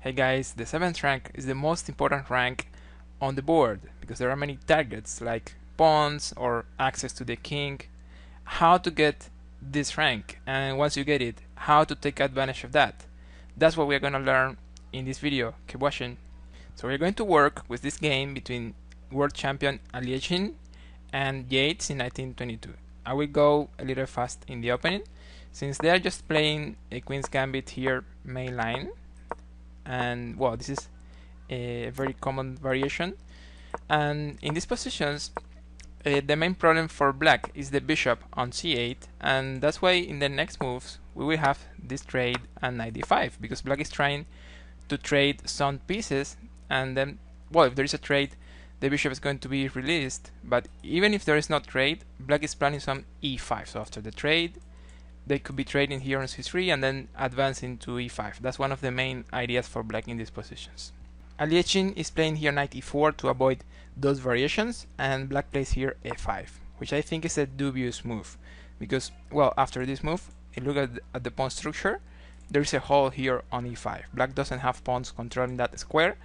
Hey guys, the 7th rank is the most important rank on the board because there are many targets like pawns or access to the king. How to get this rank, and once you get it, how to take advantage of that. That's what we're going to learn in this video. Keep watching. So we're going to work with this game between world champion Alekhine and Yates in 1922. I will go a little fast in the opening since they are just playing a Queen's Gambit here main line, and well, this is a very common variation. And in these positions, the main problem for black is the bishop on c8, and that's why in the next moves we will have this trade and knight d5, because black is trying to trade some pieces, and then, well, if there is a trade, the bishop is going to be released. But even if there is no trade, black is planning some e5. So after the trade, they could be trading here on c3 and then advancing to e5. That's one of the main ideas for black in these positions. Alekhine is playing here knight e4 to avoid those variations, and black plays here a5, which I think is a dubious move because, well, after this move, if you look at the pawn structure, there is a hole here on e5. Black doesn't have pawns controlling that square.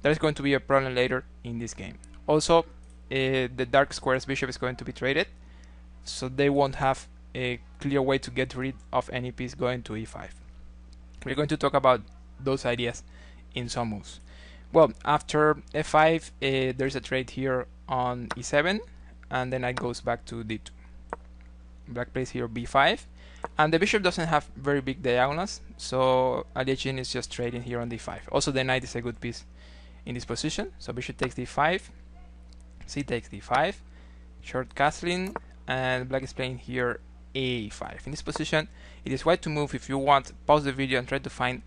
There is going to be a problem later in this game. Also, the dark square's bishop is going to be traded, so they won't have a clear way to get rid of any piece going to e5. We're going to talk about those ideas in some moves. Well, after f5, there's a trade here on e7, and then knight goes back to d2. Black plays here b5, and the bishop doesn't have very big diagonals, so Alekhine is just trading here on d5. Also, the knight is a good piece in this position, so bishop takes d5, c takes d5, short castling, and black is playing here a5. In this position, it is white to move. If you want, pause the video and try to find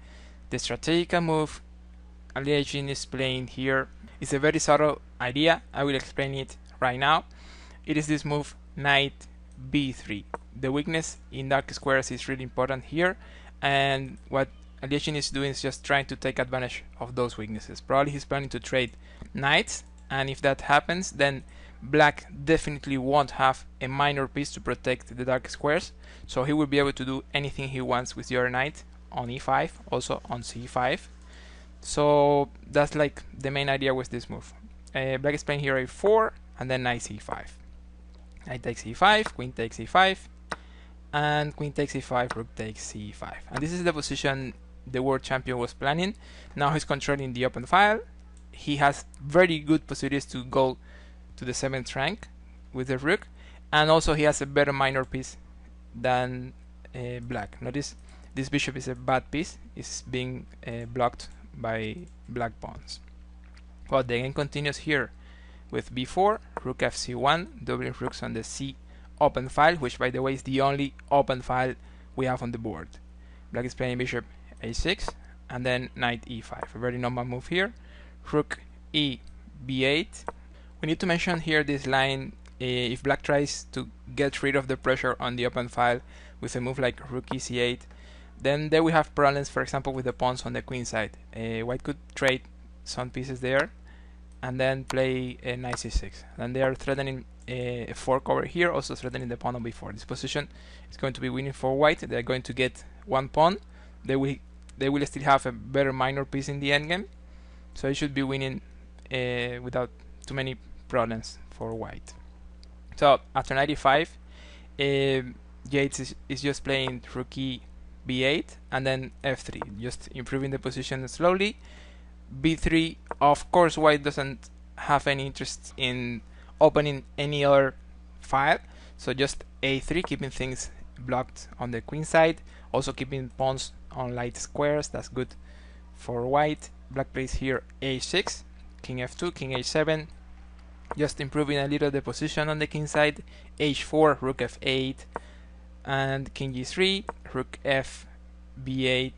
the strategical move Alekhine is playing here. It's a very subtle idea. I will explain it right now. It is this move knight b3. The weakness in dark squares is really important here, and what Alekhine is doing is just trying to take advantage of those weaknesses. Probably he's planning to trade knights, and if that happens, then black definitely won't have a minor piece to protect the dark squares, so he will be able to do anything he wants with the other knight on e5, also on c5. So that's like the main idea with this move. Black is playing here a4 and then knight c5. Knight takes e5, queen takes e5, and queen takes e5, rook takes c5. And this is the position the world champion was planning. Now he's controlling the open file. He has very good possibilities to go to the 7th rank with the rook, and also he has a better minor piece than black. Notice this bishop is a bad piece, it's being blocked by black pawns. Well, the game continues here with b4, rook fc1, doubling rooks on the c open file, which by the way is the only open file we have on the board. Black is playing bishop a6 and then knight e5, a very normal move here. Rook e b8. We need to mention here this line, if black tries to get rid of the pressure on the open file with a move like rook e c8, then there we have problems, for example, with the pawns on the queen side. White could trade some pieces there and then play a knight c6. And they are threatening a fork over here, also threatening the pawn on b4. This position is going to be winning for white. They are going to get one pawn. They will still have a better minor piece in the endgame, so it should be winning without too many problems for white. So after knight e5, Yates is just playing rook e b8 and then f3, just improving the position slowly. b3, of course, white doesn't have any interest in opening any other file, so just a3, keeping things blocked on the queen side, also keeping pawns on light squares. That's good for white. Black plays here a6, king f2, king h7, just improving a little the position on the king side. h4, rook f8, and king g3, rook f b8,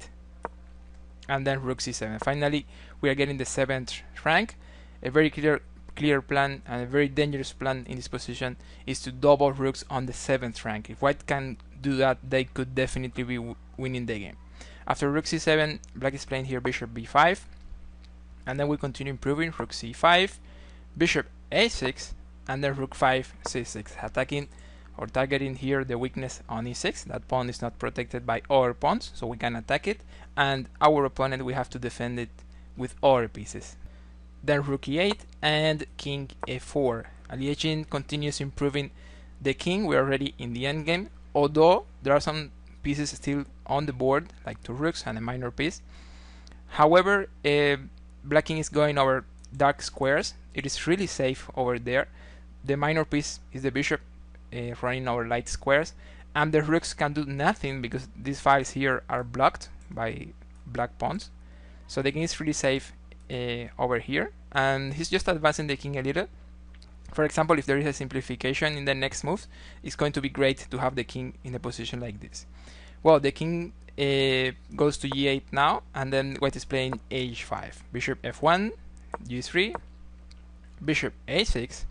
and then rook c7. Finally, we are getting the 7th rank. A very clear plan and a very dangerous plan in this position is to double rooks on the 7th rank. If white can do that, they could definitely be winning the game. After rook c7, black is playing here bishop b5, and then we continue improving. Rook c5, bishop a6, and then rook 5 c6, attacking or targeting here the weakness on e6. That pawn is not protected by other pawns, so we can attack it, and our opponent we have to defend it with other pieces. Then rook e8 and king e4. Alekhine continues improving the king. We're already in the endgame, although there are some pieces still on the board, like two rooks and a minor piece. However, black king is going over dark squares. It is really safe over there. The minor piece is the bishop running over light squares, and the rooks can do nothing because these files here are blocked by black pawns. So the king is really safe over here, and he's just advancing the king a little. For example, if there is a simplification in the next move, it's going to be great to have the king in a position like this. Well, the king goes to e8 now, and then white is playing h5, bishop f1, g3, bishop a6,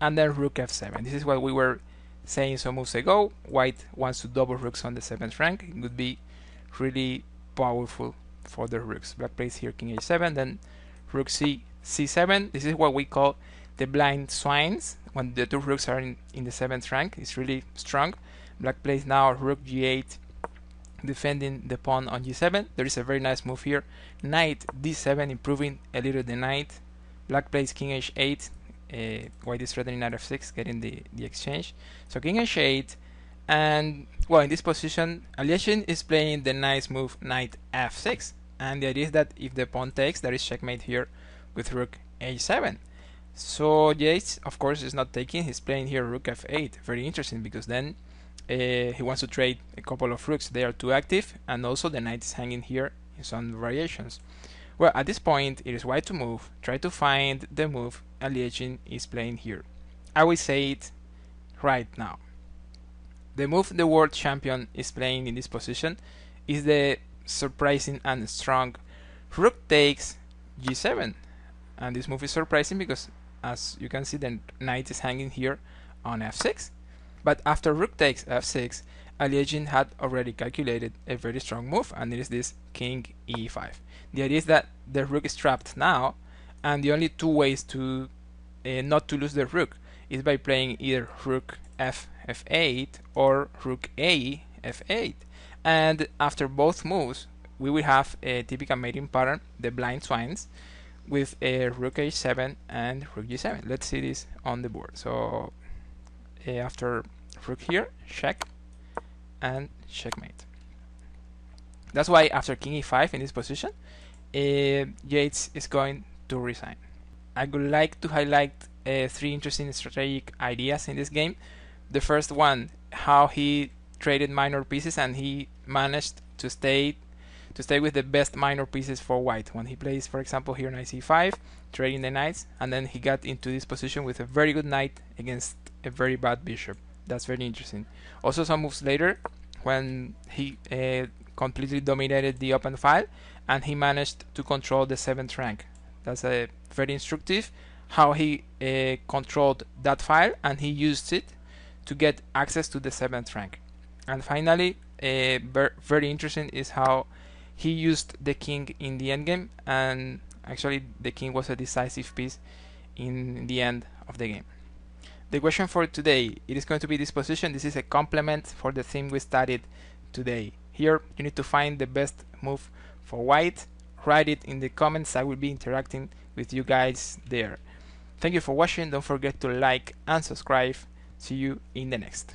and then rook f7. This is what we were saying some moves ago. White wants to double rooks on the 7th rank. It would be really powerful for the rooks. Black plays here king h7, then rook c7. This is what we call the blind swines, when the two rooks are in the 7th rank. It's really strong. Black plays now rook g8, defending the pawn on g7. There is a very nice move here, knight d7, improving a little the knight. Black plays king h8, white is threatening knight f6, getting the exchange. So king h8, and well, in this position Alekhine is playing the nice move knight f6, and the idea is that if the pawn takes, there is checkmate here with rook h7. So Yates, of course, is not taking. He's playing here rook f8. Very interesting, because then he wants to trade a couple of rooks. They are too active, and also the knight is hanging here in some variations. Well, at this point, it is white to move, try to find the move Alekhine is playing here. I will say it right now. The move the world champion is playing in this position is the surprising and strong rook takes g7. And this move is surprising because, as you can see, the knight is hanging here on f6. But after rook takes f6, Alekhine had already calculated a very strong move, and it is this king e5. The idea is that the rook is trapped now, and the only two ways to not to lose the rook is by playing either rook f8 or rook a f8. And after both moves, we will have a typical mating pattern, the blind swines, with a rook h7 and rook g7. Let's see this on the board. So after rook here, check and checkmate. That's why after king e5 in this position, Yates is going to resign. I would like to highlight 3 interesting strategic ideas in this game. The first one, how he traded minor pieces and he managed to stay with the best minor pieces for white. When he plays, for example, here knight c5, trading the knights, and then he got into this position with a very good knight against a very bad bishop. That's very interesting. Also, some moves later, when he completely dominated the open file, and he managed to control the 7th rank. That's a very instructive, how he controlled that file, and he used it to get access to the 7th rank. And finally, very interesting is how he used the king in the endgame, and actually the king was a decisive piece in the end of the game. The question for today, it is going to be this position. This is a complement for the theme we studied today. Here you need to find the best move for white. Write it in the comments. I will be interacting with you guys there. Thank you for watching. Don't forget to like and subscribe. See you in the next.